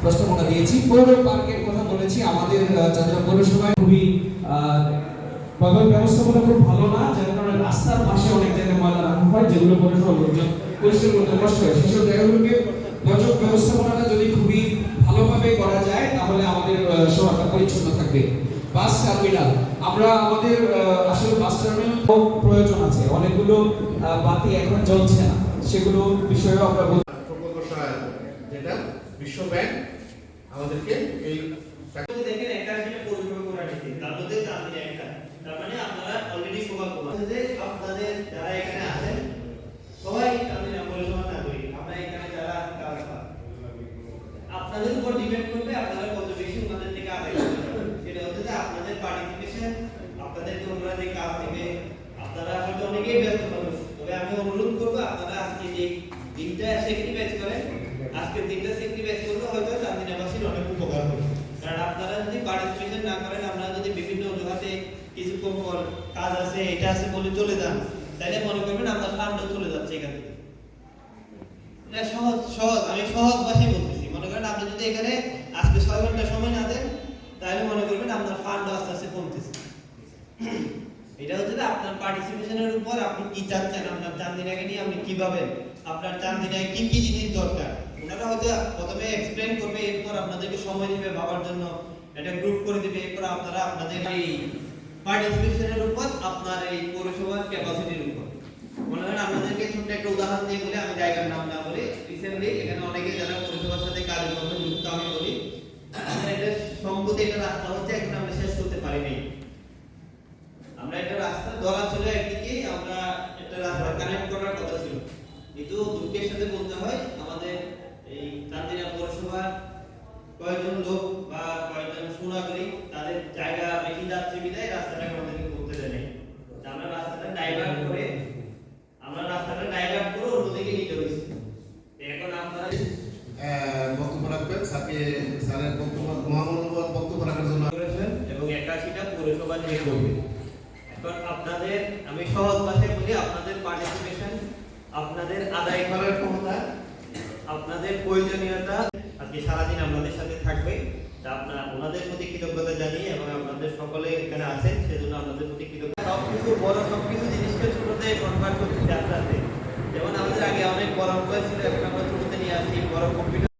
প্রস্তাবনা দিয়েছি। পৌর পার্কের কথা বলেছি। আমাদের যাত্রা পৌরসভায় খুবই ব্যবস্থাপনা খুব ভালো না, যার কারণে রাস্তার পাশে অনেক জায়গায় ময়লা রাখা হয়, যেগুলো পৌরসভা লোকজন পরিষ্কার করতে কষ্ট হয়। সেসব জায়গাগুলোকে বর্জ্য ব্যবস্থাপনাটা যদি খুবই ভালোভাবে করা যায় তাহলে আমাদের শহরটা পরিচ্ছন্ন থাকবে। বাস টার্মিনাল, আমরা আমাদের আসলে বাস টার্মিনাল প্রয়োজন আছে, অনেকগুলো বাতি এখন জ্বলছে না, সেগুলো বিষয়েও আমরা প্রকল্প সহায়তা, যেটা বিশ্ব ব্যাংক আমাদেরকে এই দেখেন একটা আসলে পরিষেবা করে নিতে তার মধ্যে চাঁদিনী একটা, তার মানে আপনারা অলরেডি সৌভাগ্য যে আপনাদের যারা এখানে আছেন সবাই চাঁদিনী পরিষেবা নাগরিক। আমরা এখানে যারা কাজ পাই আপনাদের উপর ডিপেন্ড করবে আপনারা কত বেশি আমাদের থেকে আদায় করতে পারবেন। সেটা হচ্ছে যে আপনাদের পার্টিসিপেশন, আপনাদেরকে ওনারা যে কাজ থেকে আপনারা হয়তো অনেকেই ব্যস্ত মানুষ, তবে আমি অনুরোধ করবো আপনারা আজকে যে দিনটা স্যাক্রিফাইস করেন, আজকের দিনটা স্যাক্রিফাইস করলে হয়তো চাঁদিনাবাসীর অনেক উপকার হবে। কারণ আপনারা যদি পার্টিসিপেশন না করেন, আপনারা যদি বিভিন্ন অজুহাতে কিছু কাজ আছে এটা আছে বলে চলে যান, তাহলে মনে করবেন আপনার ফান্ডও চলে যাচ্ছে এখান থেকে। এটা সহজ সহজ, আমি সহজ ভাষায় বলতেছি। মনে করেন আপনি যদি এখানে আজকে 6 ঘন্টা সময় না দেন, তাহলে মনে করবেন আপনার ফান্ড আস্তে আস্তে কমতেছে। এটা হচ্ছে যে আপনার পার্টিসিপেশনের উপর আপনি কি চাচ্ছেন, আপনার চাঁদিনাকে নিয়ে আপনি কি ভাবেন, আপনার চাঁদিনায় কি কি জিনিস দরকার। ওনারা হয়তো প্রথমে এক্সপ্লেইন করবে, এরপর আপনাদেরকে সময় দিবে ভাবার জন্য, এটা গ্রুপ করে দিবে, এরপর আপনারা আপনাদের এই পার্টিসিপেশনের উপর আপনার এই পৌরসভার ক্যাপাসিটির উপর। মনে হয় আপনাদেরকে ছোট্ট একটা উদাহরণ দিয়ে বলে, আমি জায়গার নাম না বলে, রিসেন্টলি এখানে অনেকে যারা পৌরসভার সাথে কাজের মধ্যে যুক্ত আমি বলি, এটা সম্পত্তি একটা রাস্তা হচ্ছে, এখন আমরা শেষ করতে পারিনি। আমরা একটা রাস্তা ধরা ছিল একদিকে, আমরা একটা রাস্তা কানেক্ট করার কথা ছিল, কিন্তু দুঃখের সাথে বলতে হয় আমাদের এই চাঁদিনা পৌরসভার কয়েকজন লোক বা কয়েকজন সুনাগরিক তাদের জায়গা বেশি যাচ্ছে বিধায় রাস্তাটাকে আমাদেরকে করতে দেয় নাই। আমরা রাস্তাটা ডাইভার্ট করে অন্যদিকে নিতে হয়েছে। এখন আপনারা বক্তব্য রাখবেন, স্যারের বক্তব্য মহামূল্যবান বক্তব্য রাখার জন্য করেছেন এবং 81টা পৌরসভা নিয়ে করবে। এখন আপনাদের আমি সহজ ভাষায় বলি, আপনাদের পার্টিসিপেশন, আপনাদের আদায় করার ক্ষমতা, আপনাদের প্রয়োজনীয়তা আজকে সারাদিন আপনাদের সাথে থাকবে। তা আপনারা ওনাদের প্রতি কৃতজ্ঞতা জানিয়ে এবং আপনাদের সকলে এখানে আছেন সেজন্য আপনাদের প্রতি কৃতজ্ঞতা। সবকিছু বড় সবকিছু জিনিসকে ছোটতে কনভার্ট করতে